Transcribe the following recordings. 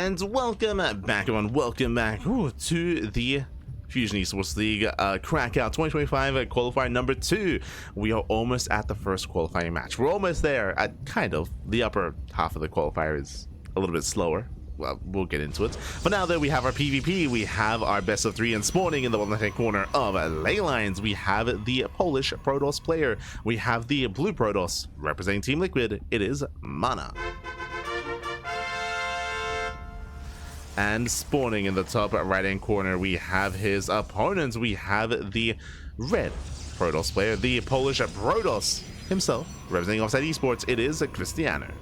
And welcome back, everyone. Welcome back to the Fusion Esports League Cracov 2025 qualifier number 2. We are almost at the first qualifying match. We're almost there. At kind of the upper half of the qualifier is a little bit slower. Well, we'll get into it. But now that we have our PvP, we have our best of 3 and spawning in the bottom left-hand corner of ley lines. We have the Polish Protoss player. We have the blue Protoss representing Team Liquid. It is MaNa. And spawning in the top right-hand corner, we have his opponents. We have the red Protoss player, the Polish Protoss himself, representing Offside Esports. It is Krystianer.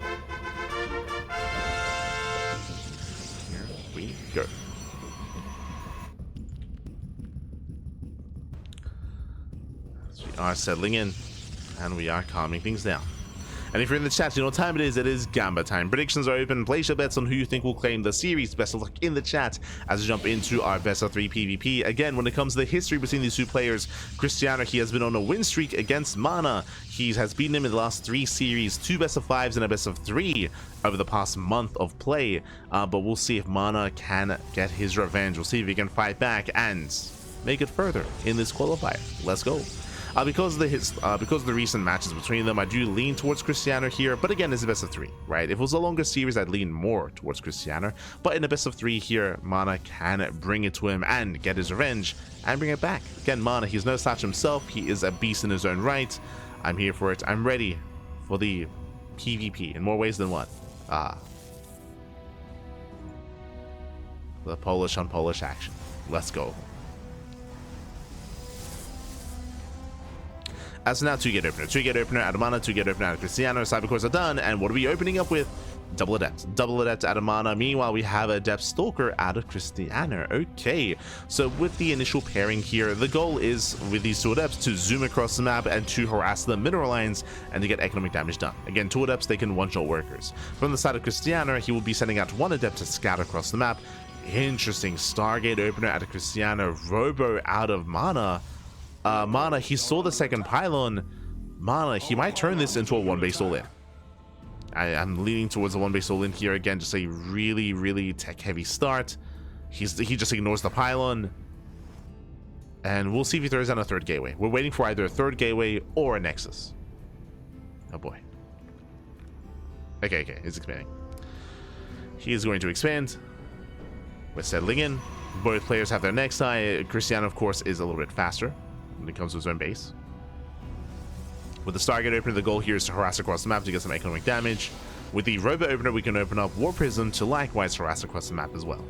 Here we go. So we are settling in, and we are calming things down. And if you're in the chat, you know what time it is. It is Gamba time. Predictions are open. Place your bets on who you think will claim the series. Best of luck in the chat as we jump into our best of 3 PvP. Again, when it comes to the history between these two players, Krystianer, he has been on a win streak against MaNa. He has beaten him in the last 3 series, 2 best of 5s and a best of 3 over the past month of play. But we'll see if MaNa can get his revenge. We'll see if he can fight back and make it further in this qualifier. Let's go. Because of the recent matches between them, I do lean towards Krystianer here, but again, it's a best of 3, right? If it was a longer series, I'd lean more towards Krystianer, but in a best of 3 here, MaNa can bring it to him and get his revenge and bring it back. Again, MaNa, he's no slouch himself. He is a beast in his own right. I'm here for it. I'm ready for the PvP in more ways than one. The Polish on Polish action. Let's go. As now, 2-gate opener. 2-gate opener out of MaNa, 2-gate opener out of Krystianer. Cyber cores are done, and what are we opening up with? Double Adept. Double Adept out of MaNa. Meanwhile, we have Adept Stalker out of Krystianer. Okay, so with the initial pairing here, the goal is, with these 2 Adepts, to zoom across the map and to harass the mineral lines and to get economic damage done. Again, 2 Adepts, they can one-shot workers. From the side of Krystianer, he will be sending out 1 Adept to scout across the map. Interesting. Stargate opener out of Krystianer. Robo out of MaNa. MaNa, he saw the second pylon. MaNa, he might turn this into a 1-base all-in. I'm leaning towards a 1-base all-in here. Again, just a really, really tech-heavy start. He just ignores the pylon. And we'll see if he throws down a 3rd gateway. We're waiting for either a 3rd gateway or a Nexus. Oh boy. Okay, he's expanding. He is going to expand. We're settling in. Both players have their next eye. Krystianer, of course, is a little bit faster when it comes to his own base. With the Stargate opener, the goal here is to harass across the map to get some economic damage. With the Robo opener, we can open up War Prism to likewise harass across the map as well.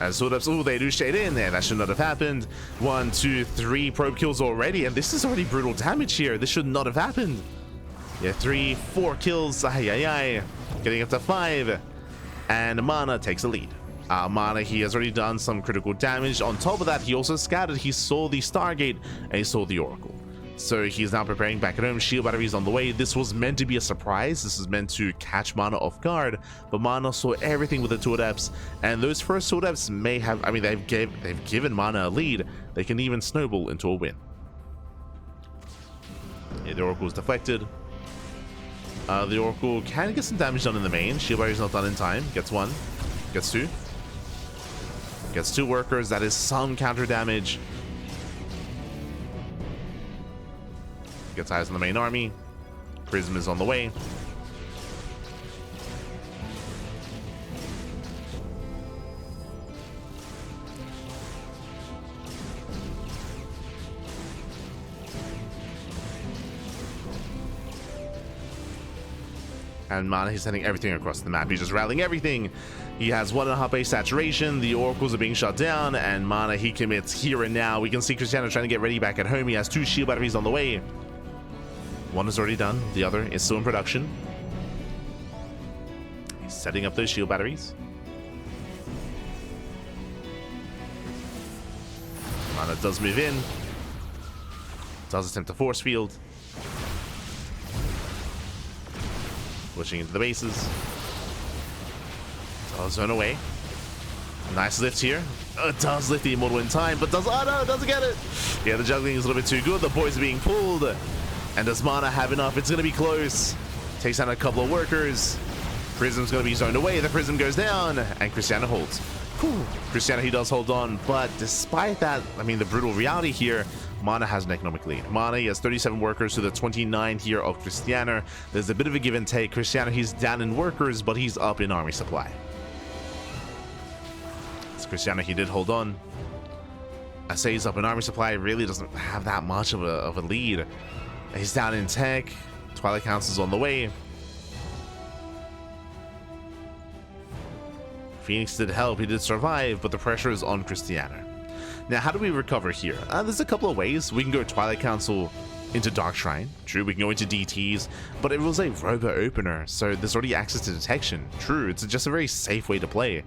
As Sword-Ups, they do shade in there. That should not have happened. 1, 2, 3 probe kills already, and this is already brutal damage here. This should not have happened. Yeah, 3, 4 kills. Getting up to 5. And MaNa takes the lead. MaNa, he has already done some critical damage. On top of that, he also scattered. He saw the Stargate, and he saw the Oracle. So he's now preparing back at home. Shield batteries on the way. This was meant to be a surprise. This is meant to catch MaNa off guard. But MaNa saw everything with the 2 Adepts. And those first 2 Adepts may have, they've given MaNa a lead. They can even snowball into a win. Yeah, the Oracle is deflected. The Oracle can get some damage done in the main. Shield battery is not done in time. Gets 1. Gets 2. Gets 2 workers. That is some counter damage. Gets eyes on the main army. Prism is on the way. And MaNa, he's sending everything across the map. He's just rallying everything. He has 1.5 base saturation. The Oracles are being shut down. And MaNa, he commits here and now. We can see Krystianer trying to get ready back at home. He has 2 shield batteries on the way. 1 is already done. The other is still in production. He's setting up those shield batteries. MaNa does move in. Does attempt a force field. Pushing into the bases. So zone away. Nice lift here. Does lift the immortal in time, but does, oh no, doesn't get it. Yeah, the juggling is a little bit too good. The boys are being pulled. And does MaNa have enough? It's going to be close. Takes down a couple of workers. Prism's going to be zoned away. The Prism goes down, and Krystianer holds. Whew. Krystianer, he does hold on, but despite that, I mean, the brutal reality here, MaNa has an economic lead. MaNa, he has 37 workers to the 29 here of Krystianer. There's a bit of a give and take. Krystianer, he's down in workers, but he's up in army supply. So Krystianer, he did hold on. I say he's up in army supply, really doesn't have that much of a lead. He's down in tech. Twilight Council's on the way. Phoenix did help, he did survive, but the pressure is on Krystianer. Now, how do we recover here? There's a couple of ways. We can go Twilight Council into Dark Shrine. True, we can go into DTs, but it was a robo opener, so there's already access to detection. True, it's just a very safe way to play.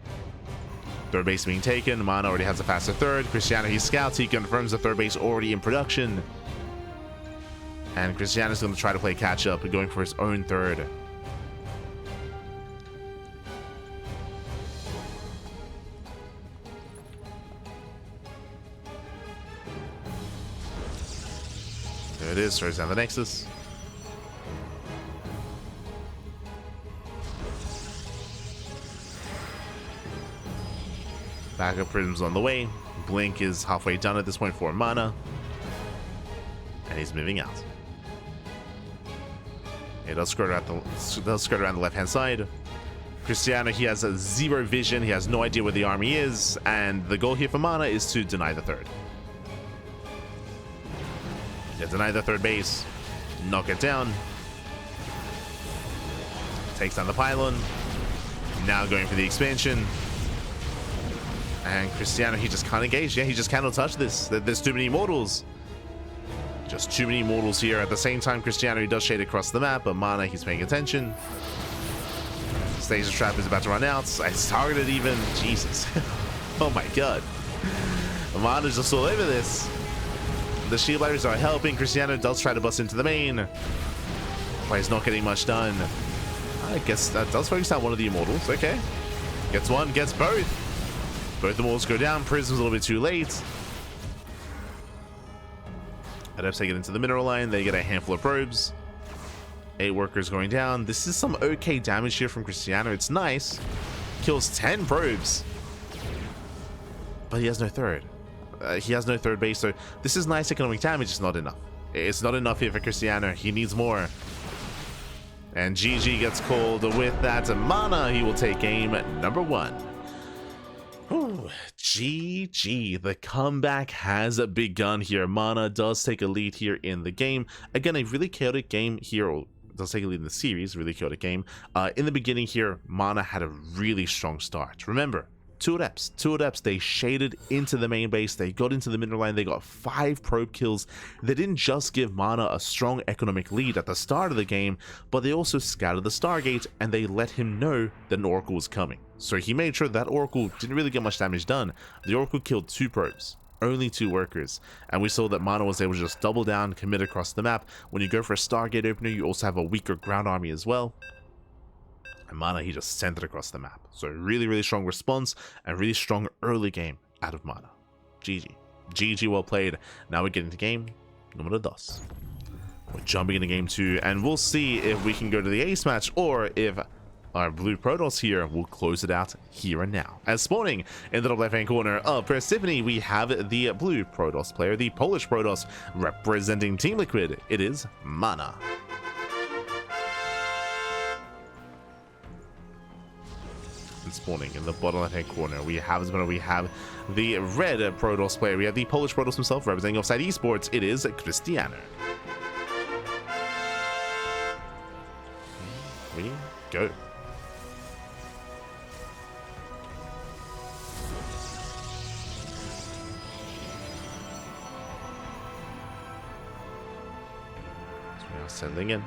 Third base being taken. MaNa already has a faster third. Krystianer, he scouts, he confirms the third base already in production. And Krystianer's going to try to play catch up, going for his own third. There it is, throws down the Nexus. Backup Prism's on the way. Blink is halfway done at this point for MaNa. And he's moving out. It does skirt around the left-hand side. Krystianer, he has a zero vision. He has no idea where the army is. And the goal here for MaNa is to deny the third. Yeah, deny the third base. Knock it down. Takes down the pylon. Now going for the expansion. And Krystianer, he just can't engage. Yeah, he just cannot touch this. There's too many mortals. Just too many mortals here. At the same time, Krystianer, he does shade across the map, but MaNa, he's paying attention. Stage trap is about to run out. It's targeted even. Jesus. Oh my god. MaNa's just all over this. The shield lighters are helping. Krystianer does try to bust into the main, but he's not getting much done. I guess that does focus out one of the immortals. Okay. Gets one, gets both. Both the immortals go down. Prism's a little bit too late. Adepts take it into the mineral line. They get a handful of probes. 8 workers going down. This is some okay damage here from Krystianer. It's nice. Kills 10 probes. But he has no third. He has no third base, so this is nice economic damage. It's not enough. It's not enough here for Krystianer. He needs more. And GG gets called with that. MaNa, he will take game number 1. Ooh, GG. The comeback has begun here. MaNa does take a lead here in the game. Again, a really chaotic game here. Or does take a lead in the series. Really chaotic game. In the beginning here, MaNa had a really strong start. Remember, two adepts, they shaded into the main base, they got into the mineral line, they got 5 probe kills. They didn't just give MaNa a strong economic lead at the start of the game, but they also scouted the Stargate and they let him know that an Oracle was coming. So he made sure that Oracle didn't really get much damage done. The Oracle killed 2 probes, only 2 workers, and we saw that MaNa was able to just double down, commit across the map. When you go for a Stargate opener, you also have a weaker ground army as well. And MaNa, he just sent it across the map. So really, really strong response and really strong early game out of MaNa. GG. GG, well played. Now we get into game number 2. We're jumping into game 2, and we'll see if we can go to the ace match or if our blue Protoss here will close it out here and now. As spawning in the top left-hand corner of Persephone, we have the blue Protoss player, the Polish Protoss, representing Team Liquid. It is MaNa. Spawning in the bottom left hand corner, we have the red Protoss player. We have the Polish Protoss himself, representing Offside Esports. It is Krystianer. We go. So we are settling in.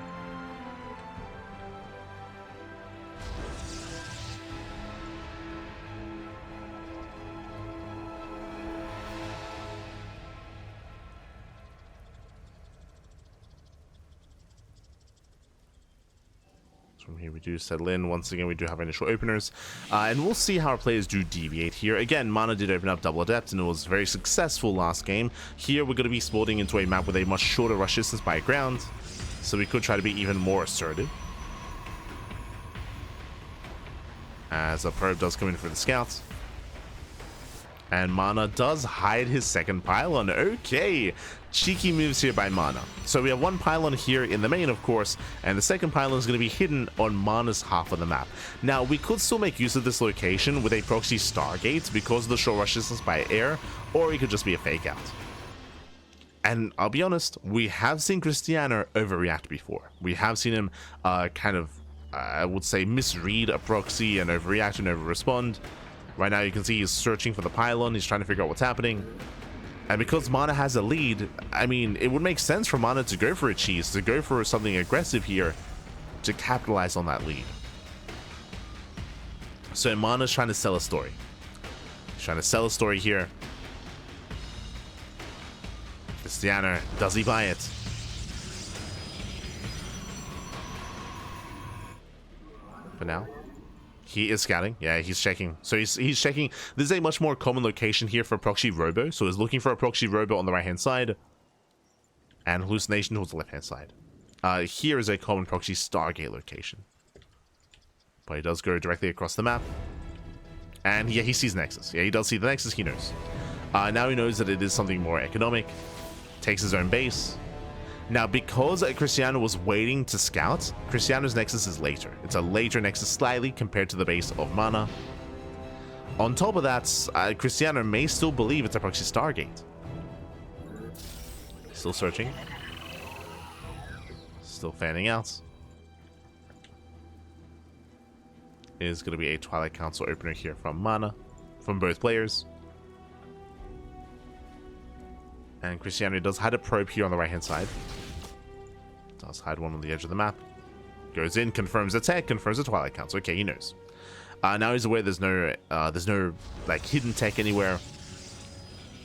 From here we do settle in. Once again, we do have initial openers. And we'll see how our players do deviate here. Again, MaNa did open up Double Adept and it was very successful last game. Here we're going to be sporting into a map with a much shorter rush distance by ground. So we could try to be even more assertive. As a probe does come in for the scouts. And MaNa does hide his second pylon. Okay, cheeky moves here by MaNa. So we have one pylon here in the main, of course, and the second pylon is going to be hidden on MaNa's half of the map. Now, we could still make use of this location with a proxy Stargate because of the short rush distance by air, or it could just be a fake out. And I'll be honest, we have seen Krystianer overreact before. We have seen him I would say, misread a proxy and overreact and over-respond. Right now you can see he's searching for the pylon, he's trying to figure out what's happening. And because MaNa has a lead, I mean, it would make sense for MaNa to go for a cheese, to go for something aggressive here, to capitalize on that lead. So MaNa's trying to sell a story. He's trying to sell a story here. Krystianer, does he buy it? For now. He is scouting. Yeah, he's checking. So he's checking. This is a much more common location here for proxy robo. So he's looking for a proxy robo on the right-hand side. And hallucination towards the left-hand side. Here is a common proxy Stargate location. But he does go directly across the map. And yeah, he sees Nexus. Yeah, he does see the Nexus, he knows. Now he knows that it is something more economic. Takes his own base. Now, because Krystianer was waiting to scout, Krystianer's Nexus is later. It's a later Nexus slightly compared to the base of MaNa. On top of that, Krystianer may still believe it's a proxy Stargate. Still searching. Still fanning out. Is going to be a Twilight Council opener here from MaNa, from both players. And Krystianer does hide a probe here on the right-hand side. Does hide one on the edge of the map. Goes in, confirms the tech, confirms the Twilight Council. Okay, he knows. Now he's aware there's no like hidden tech anywhere.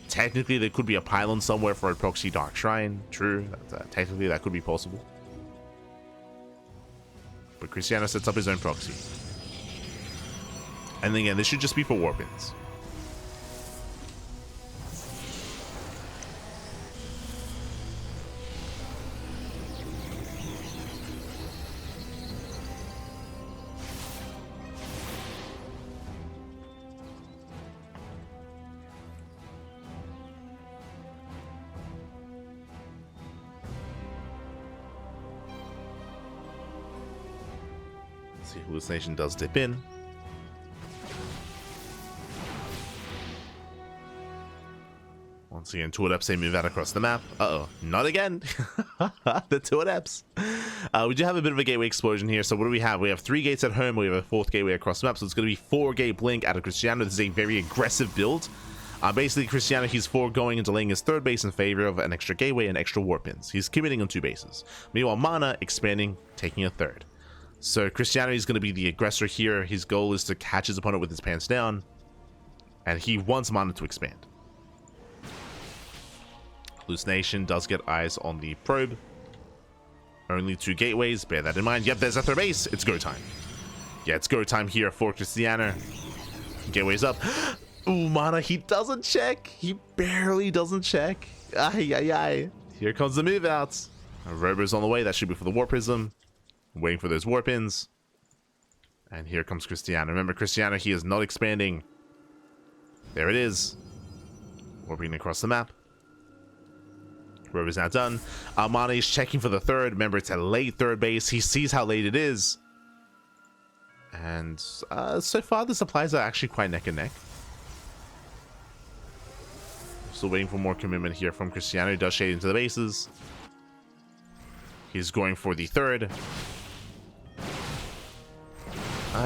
Technically, there could be a pylon somewhere for a proxy Dark Shrine. True, technically that could be possible. But Krystianer sets up his own proxy. And again, this should just be for warpins. See, hallucination does dip in. Once again, 2 adepts, they move out across the map. Uh-oh, not again. The 2 adepts. We do have a bit of a gateway explosion here. So what do we have? We have 3 gates at home. We have a 4th gateway across the map. So it's going to be 4 gate blink out of Krystianer. This is a very aggressive build. Basically, Krystianer, he's foregoing and delaying his 3rd base in favor of an extra gateway and extra warp pins. He's committing on 2 bases. Meanwhile, MaNa expanding, taking a 3rd. So Krystianer is going to be the aggressor here. His goal is to catch his opponent with his pants down. And he wants MaNa to expand. Hallucination does get eyes on the probe. Only 2 gateways, bear that in mind. Yep, there's a 3rd base. It's go time. Yeah, it's go time here for Krystianer. Gateway's up. Ooh, MaNa, he doesn't check. He barely doesn't check. Ay, ay, ay. Here comes the move out. Robo's on the way. That should be for the Warp Prism. Waiting for those warp ins. And here comes Krystianer. Remember, Krystianer, he is not expanding. There it is. Warping across the map. Robo is now done. MaNa is checking for the 3rd. Remember, it's a late 3rd base. He sees how late it is. And so far, the supplies are actually quite neck and neck. Still waiting for more commitment here from Krystianer. He does shade into the bases. He's going for the 3rd.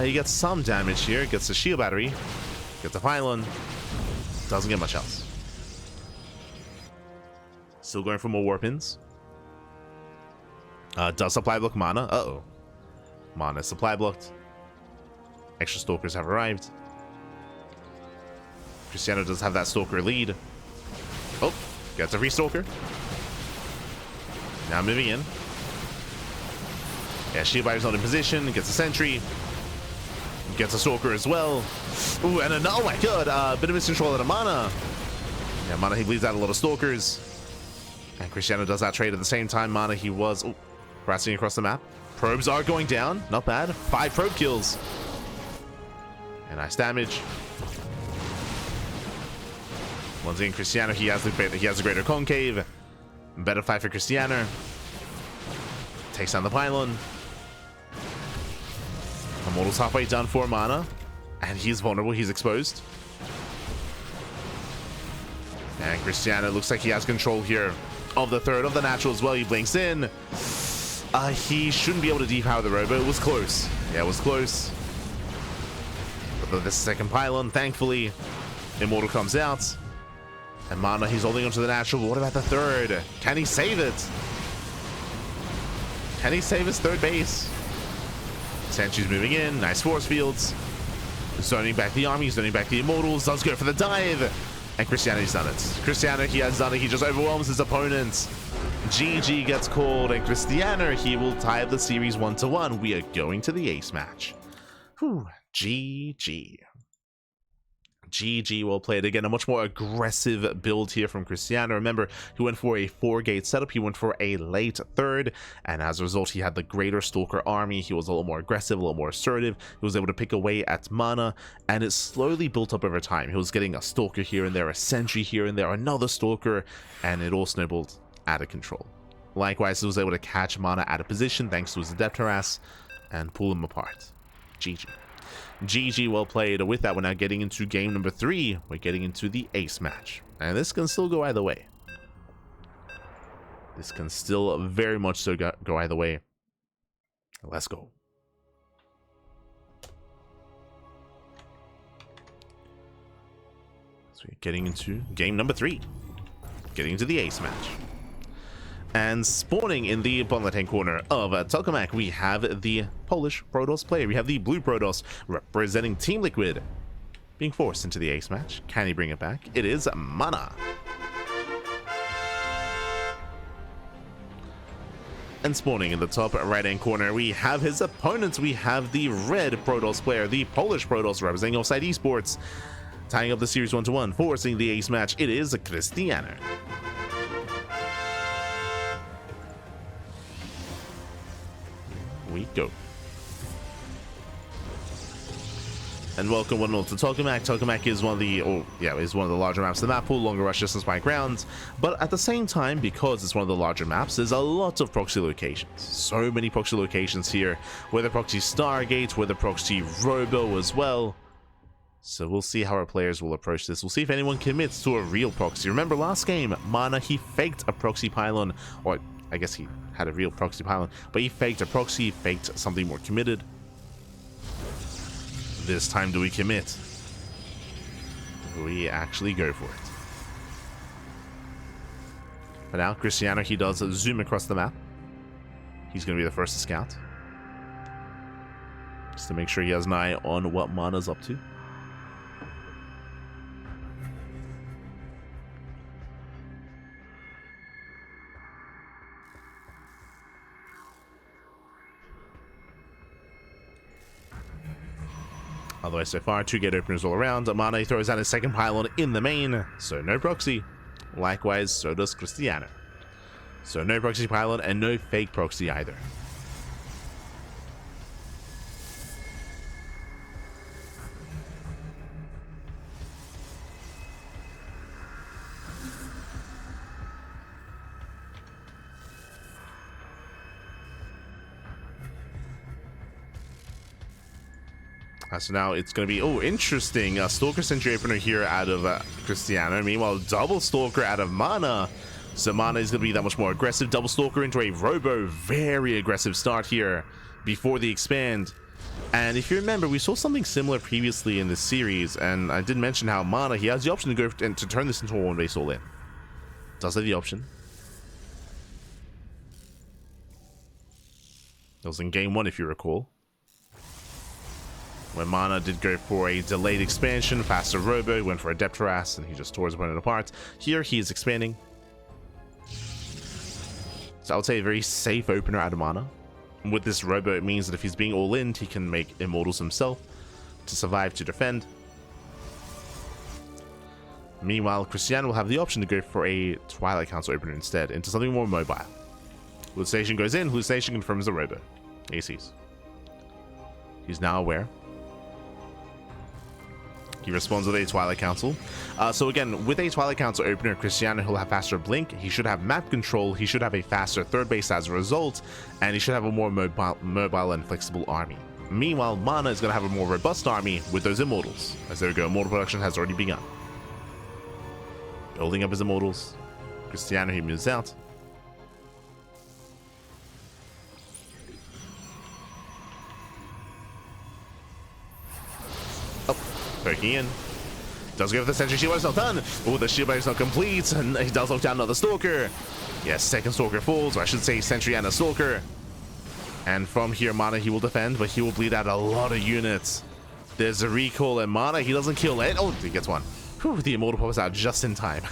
He gets some damage here. Gets the shield battery. Gets the pylon. Doesn't get much else. Still going for more warp-ins. Does supply block MaNa. Uh-oh. MaNa is supply blocked. Extra stalkers have arrived. Krystianer does have that stalker lead. Oh, gets a free stalker. Now moving in. Yeah, Shiba's not in position, gets a sentry, gets a stalker as well. Ooh, and oh my god, bit of miscontrol out of MaNa. Yeah, MaNa, he bleeds out a lot of stalkers. And Krystianer does that trade at the same time. MaNa, he was harassing across the map. Probes are going down, not bad. 5 probe kills. And nice damage. Once again, Krystianer, he has the greater concave. Better fight for Krystianer. Takes down the pylon. Immortal's halfway done for MaNa. And he's vulnerable, he's exposed. And Krystianer looks like he has control here of the third of the natural as well. He blinks in. He shouldn't be able to depower the robo. It was close. Yeah, it was close. But the second pylon, thankfully, Immortal comes out. And MaNa, he's holding onto the natural. But what about the third? Can he save it? Can he save his third base? Sentry's moving in. Nice force fields. Zoning back the army, zoning back the Immortals. Does go for the dive. And Krystianer's done it. Krystianer, he has done it. He just overwhelms his opponents. GG gets called. And Krystianer, he will tie up the series 1-1. We are going to the ace match. Whew. GG. GG, well played. Again, a much more aggressive build here from Krystianer. Remember, he went for a 4-gate setup. He went for a late third, and as a result, he had the greater Stalker army. He was a little more aggressive, a little more assertive. He was able to pick away at MaNa, and it slowly built up over time. He was getting a Stalker here and there, a Sentry here and there, another Stalker, and it all snowballed out of control. Likewise, he was able to catch MaNa out of position thanks to his Adept Harass and pull him apart. GG. GG, well played. With that, we're now getting into game number 3. We're getting into the ace match. And this can still go either way. This can still very much so go either way. Let's go. So we're getting into game number 3. Getting into the ace match. And spawning in the bottom left-hand corner of Tokamak, we have the Polish Protoss player. We have the blue Protoss representing Team Liquid being forced into the ace match. Can he bring it back? It is MaNa. And spawning in the top right-hand corner, we have his opponents. We have the red Protoss player, the Polish Protoss representing Offside Esports. Tying up the series 1-1, forcing the ace match, it is Krystianer. We go. And welcome one and all to Tokamak. Tokamak is one of the larger maps of the map pool, longer rush distance by grounds. But at the same time, because it's one of the larger maps, there's a lot of proxy locations. So many proxy locations here, whether proxy Stargate, whether proxy Robo as well. So we'll see how our players will approach this. We'll see if anyone commits to a real proxy. Remember last game, MaNa, he faked a proxy pylon, or I guess he had a real proxy pylon, but he faked a proxy, faked something more committed. This time, do we commit? We actually go for it. But now, Krystianer, he does zoom across the map. He's going to be the first to scout. Just to make sure he has an eye on what MaNa's up to. Otherwise, so far, 2 gate openers all around. MaNa throws out his second pylon in the main, so no proxy. Likewise, so does Krystianer. So no proxy pylon and no fake proxy either. So now it's going to be, interesting. Stalker Sentry opener here out of Krystianer. Meanwhile, double Stalker out of MaNa. So MaNa is going to be that much more aggressive. Double Stalker into a Robo. Very aggressive start here before the expand. And if you remember, we saw something similar previously in this series. And I did mention how MaNa, he has the option to go and to turn this into a one-base all-in. Does have the option. That was in game 1, if you recall. When MaNa did go for a delayed expansion, faster Robo, went for a Adept Harass, and he just tore his opponent apart. Here, he is expanding. So I would say a very safe opener out of MaNa. with this Robo, it means that if he's being all in, he can make Immortals himself to survive, to defend. Meanwhile, Krystianer will have the option to go for a Twilight Council opener instead, into something more mobile. Hallucination goes in, Hallucination confirms the Robo. ACs. He's now aware. He responds with a Twilight Council. So again, with a Twilight Council opener, Krystianer will have faster blink, he should have map control, he should have a faster third base as a result, and he should have a more mobile and flexible army. Meanwhile, MaNa is going to have a more robust army with those Immortals. As there we go, Immortal production has already begun. Building up his Immortals. Krystianer, he moves out. Poking in. Does go for the Sentry Shield, but it's not done. Oh, the Shield is not complete, and he does lock down another Stalker. Yes, second Stalker falls, or I should say Sentry and a Stalker. And from here, MaNa, he will defend, but he will bleed out a lot of units. There's a recall, and MaNa, he doesn't kill it. Oh, he gets one. Whew, the Immortal pops out just in time.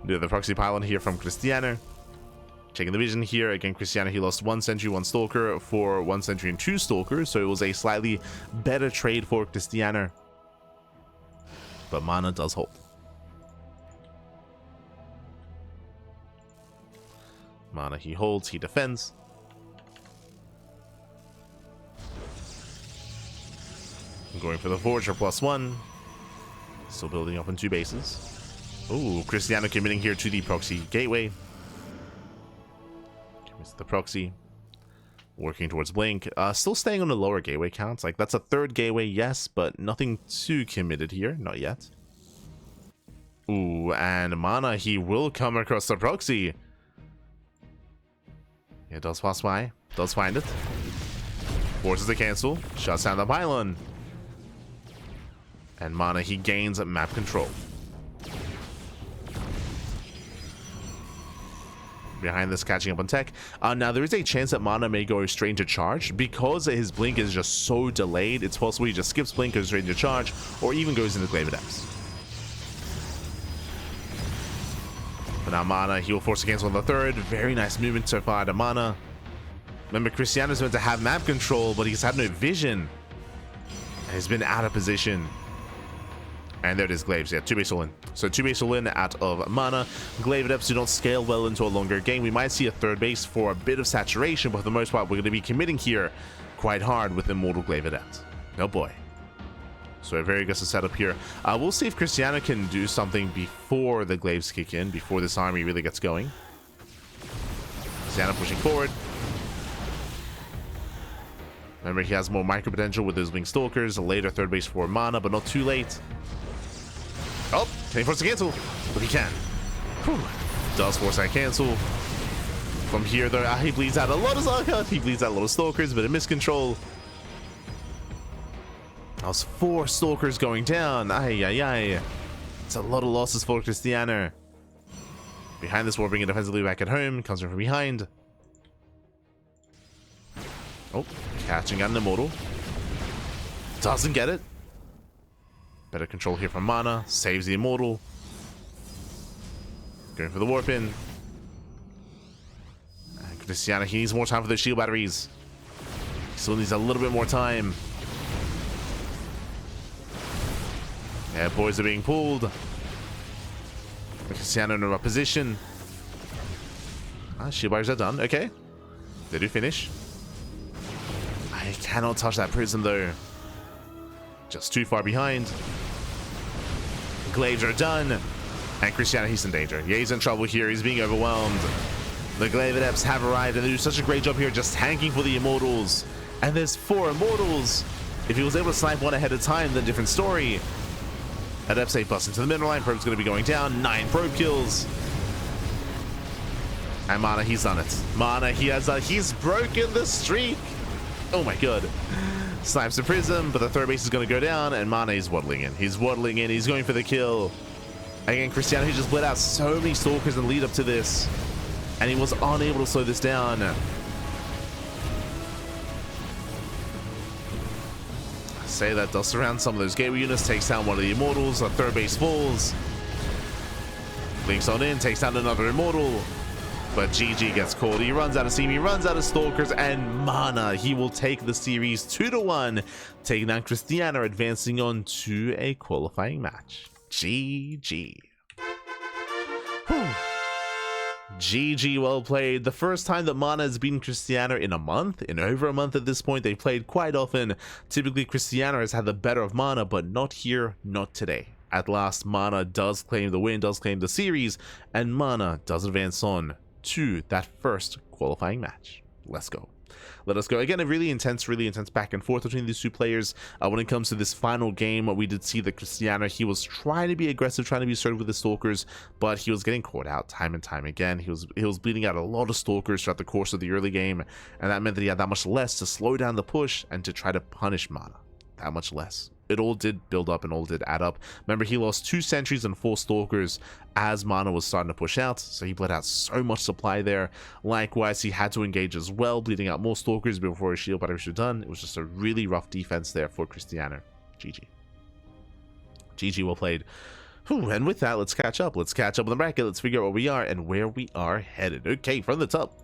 Do the Proxy Pylon here from Krystianer. Checking the vision here. Again, Krystianer, he lost 1 Sentry, 1 Stalker for 1 Sentry and 2 Stalkers, so it was a slightly better trade for Krystianer. But MaNa does hold. MaNa, he holds, he defends. Going for the Forger +1. Still building up on 2 bases. Ooh, Krystianer committing here to the Proxy Gateway. The Proxy working towards blink, still staying on the lower gateway counts. Like, that's a 3rd gateway, yes, but nothing too committed here, not yet. Ooh, and MaNa, he will come across the Proxy. Yeah, does pass by, does find it, forces the cancel, shuts down the pylon, and MaNa, he gains map control. Behind this, catching up on tech. Now there is a chance that MaNa may go straight into charge because his blink is just so delayed. It's possible he just skips blink, goes straight into charge, or even goes into Glaive Adepts. But now MaNa, he will force a cancel on the 3rd. Very nice movement so far to MaNa. Remember, Krystianer's meant to have map control, but he's had no vision, and he's been out of position. And there it is, Glaives. Yeah, 2 base all in. So 2 base all in out of MaNa. Glaive Adepts do not scale well into a longer game. We might see a 3rd base for a bit of saturation, but for the most part, we're going to be committing here quite hard with Immortal Glaive Adept. Oh boy. So a very aggressive setup here. We'll see if Krystianer can do something before the Glaives kick in, before this army really gets going. Krystianer pushing forward. Remember, he has more micro potential with those Winged Stalkers. A later 3rd base for MaNa, but not too late. Oh, can he force a cancel? But he can. Whew. Does force that cancel. From here, though, he bleeds out a lot of Zarkot. He bleeds out a lot of Stalkers, but a miscontrol. That was 4 Stalkers going down. Ay, ay, ay. It's a lot of losses for Krystianer. Behind this, warping it defensively back at home. Comes from behind. Oh, catching out an Immortal. Doesn't get it. Better control here from MaNa. Saves the Immortal. Going for the warp in. And Krystianer, he needs more time for those shield batteries. He still needs a little bit more time. Yeah, boys are being pulled. Krystianer in a rough position. Shield batteries are done. Okay. They do finish. I cannot touch that prism though. Just too far behind. Glaives are done. And Krystianer, he's in danger. Yeah, he's in trouble here. He's being overwhelmed. The Glaive Adepts have arrived, and they do such a great job here just tanking for the Immortals. And there's 4 Immortals. If he was able to snipe one ahead of time, then different story. Adepts 8 bust into the middle line. Probe's going to be going down. 9 probe kills. And MaNa, he's done it. MaNa, he's broken the streak. Oh my god. Snipes the prism, but the 3rd base is going to go down, and MaNa is waddling in. He's waddling in. He's going for the kill. Again, Krystianer, he just bled out so many Stalkers in the lead up to this, and he was unable to slow this down. I say that does surround some of those gateway units, takes down one of the Immortals. The 3rd base falls. Blinks on in, takes down another Immortal. But GG gets called. He runs out of steam, he runs out of stalkers, and MaNa, he will take the series 2-1, taking down Krystianer, advancing on to a qualifying match. GG. Whew. GG, well played. The first time that MaNa has beaten Krystianer in a month, in over a month at this point. They played quite often. Typically, Krystianer has had the better of MaNa, but not here, not today. At last, MaNa does claim the win, does claim the series, and MaNa does advance on to that first qualifying match. Let's go. Let us go. Again, a really intense back and forth between these two players. When it comes to this final game, we did see that Krystianer, he was trying to be aggressive, trying to be assertive with the stalkers, but he was getting caught out time and time again. He was bleeding out a lot of stalkers throughout the course of the early game, and that meant that he had that much less to slow down the push and to try to punish MaNa. That much less. It all did build up and all did add up. Remember, he lost 2 sentries and 4 stalkers as MaNa was starting to push out, so he bled out so much supply there. Likewise, he had to engage as well, bleeding out more stalkers before his shield battery should done. It was just a really rough defense there for Krystianer. GG. GG, well played. Whew, and with that, let's catch up. Let's catch up on the bracket. Let's figure out where we are and where we are headed. Okay, from the top.